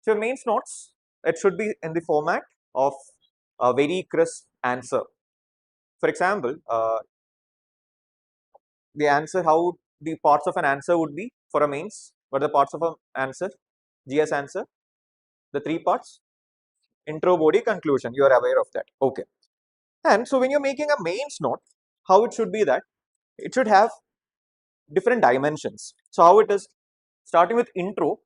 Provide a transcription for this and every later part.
So your mains notes, it should be in the format of a very crisp answer. For example, the answer, how the parts of an answer would be for a mains. What are the parts of an answer? GS answer, the three parts: intro, body, conclusion. You are aware of that. Okay. And so when you're making a mains note, how it should be that it should have different dimensions. So how it is, starting with intro.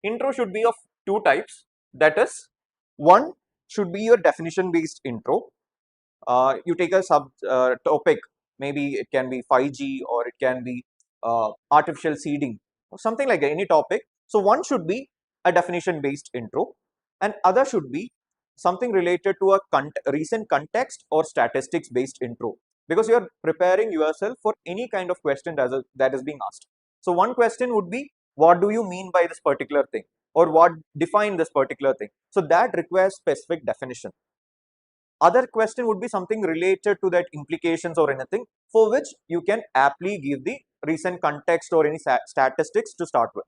Intro should be of two types. That is, one should be your definition based intro. You take a sub topic, maybe it can be 5G or it can be artificial seeding or something like that, any topic. So one should be a definition based intro, and other should be something related to a recent context or statistics based intro, because you are preparing yourself for any kind of question that is being asked. So one question would be, what do you mean by this particular thing, or what define this particular thing? So that requires specific definition. Other question would be something related to that implications or anything, for which you can aptly give the recent context or any statistics to start with.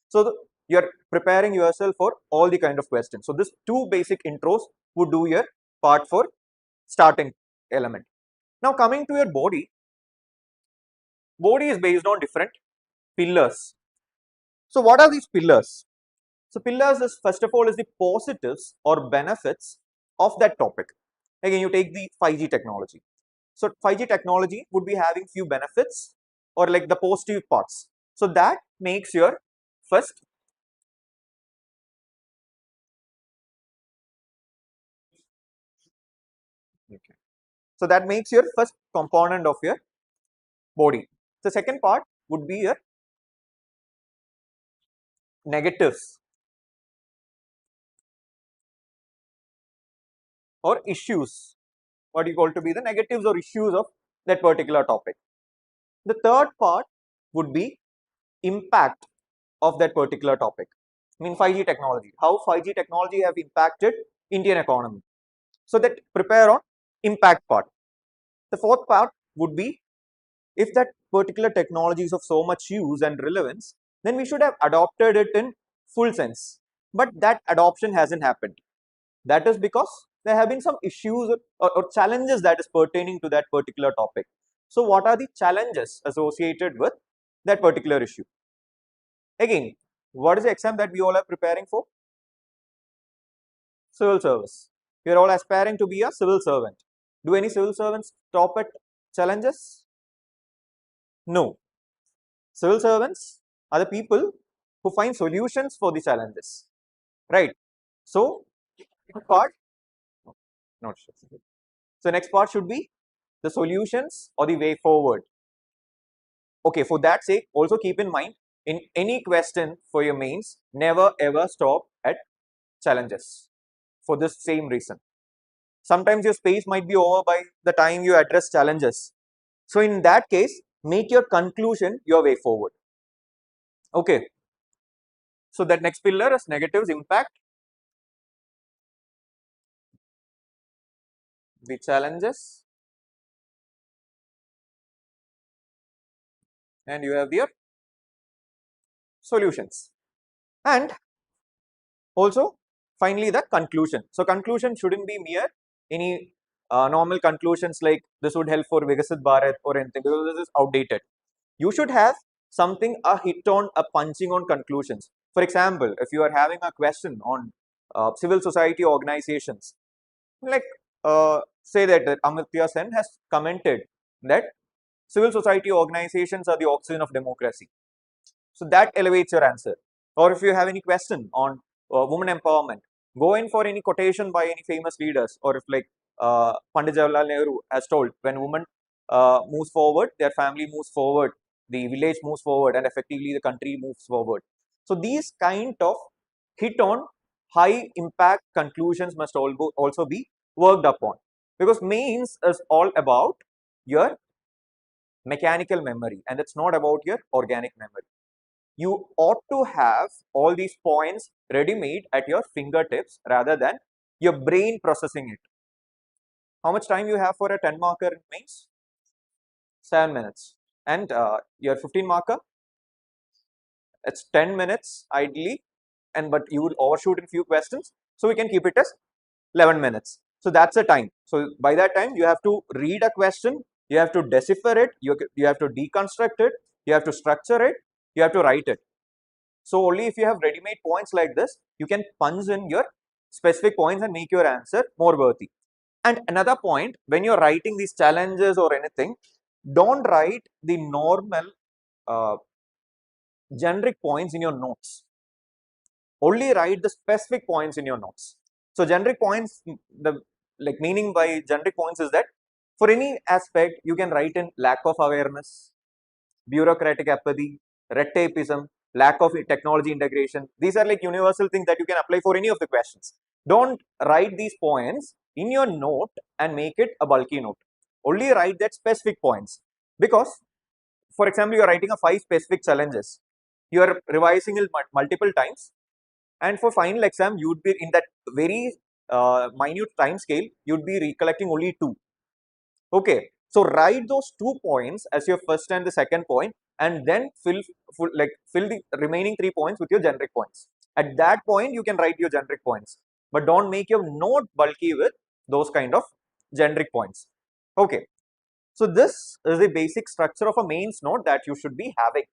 So you're preparing yourself for all the kind of questions. So this two basic intros would do your part for starting element. Now coming to your body, body is based on different pillars. So what are these pillars? So pillars is, first of all, is the positives or benefits of that topic. Again, you take the 5G technology. So 5G technology would be having few benefits or like the positive parts. So that makes your first okay. So that makes your first component of your body. The second part would be your negatives or issues. What you call to be the negatives or issues of that particular topic. The third part would be impact of that particular topic. I mean 5G technology, how 5G technology have impacted Indian economy. So that prepare on impact part. The fourth part would be, if that particular technology is of so much use and relevance, then we should have adopted it in full sense. But that adoption hasn't happened. That is because there have been some issues or challenges that is pertaining to that particular topic. So what are the challenges associated with that particular issue? Again, what is the exam that we all are preparing for? Civil service. We are all aspiring to be a civil servant. Do any civil servants stop at challenges? No. Civil servants are the people who find solutions for the challenges, right? So, part, not sure. So, next part should be the solutions or the way forward. Okay, for that sake, also keep in mind, in any question for your mains, never ever stop at challenges for this same reason. Sometimes your space might be over by the time you address challenges. So, in that case, make your conclusion your way forward. Okay. So, that next pillar is negatives, impact, the challenges, and you have your solutions. And also, finally, the conclusion. So, conclusion shouldn't be mere any normal conclusions like this would help for Vigasit Bharat or anything, because this is outdated. You should have something, a hit on, a punching on conclusions. For example, if you are having a question on civil society organizations, like say that Amartya Sen has commented that civil society organizations are the oxygen of democracy. So that elevates your answer. Or if you have any question on women empowerment, go in for any quotation by any famous leaders, or if like Pandit Jawaharlal Nehru has told, when women moves forward, their family moves forward, the village moves forward, and effectively the country moves forward. So these kind of hit on high impact conclusions must also be worked upon, because mains is all about your mechanical memory and it's not about your organic memory. You ought to have all these points ready made at your fingertips rather than your brain processing it. How much time you have for a 10 marker in mains? 7 minutes. And your 15 marker? It's 10 minutes ideally. but you will overshoot in few questions, so we can keep it as 11 minutes. So that's the time. So by that time, you have to read a question, you have to decipher it, you have to deconstruct it, you have to structure it, you have to write it. So only if you have ready-made points like this, you can punch in your specific points and make your answer more worthy. And another point, when you're writing these challenges or anything, don't write the normal uh, generic points in your notes. Only write the specific points in your notes. So generic points, the like meaning by generic points is that for any aspect, you can write in lack of awareness, bureaucratic apathy, red tapeism, lack of technology integration. These are like universal things that you can apply for any of the questions. Don't write these points in your note and make it a bulky note. Only write that specific points, because for example, you are writing a 5 specific challenges. You are revising it multiple times, and for final exam, you would be in that very minute time scale, you'd be recollecting only 2. Okay, so write those 2 points as your first and the second point, and then fill the remaining 3 points with your generic points. At that point, you can write your generic points, but don't make your note bulky with those kind of generic points. Okay, so this is the basic structure of a mains note that you should be having.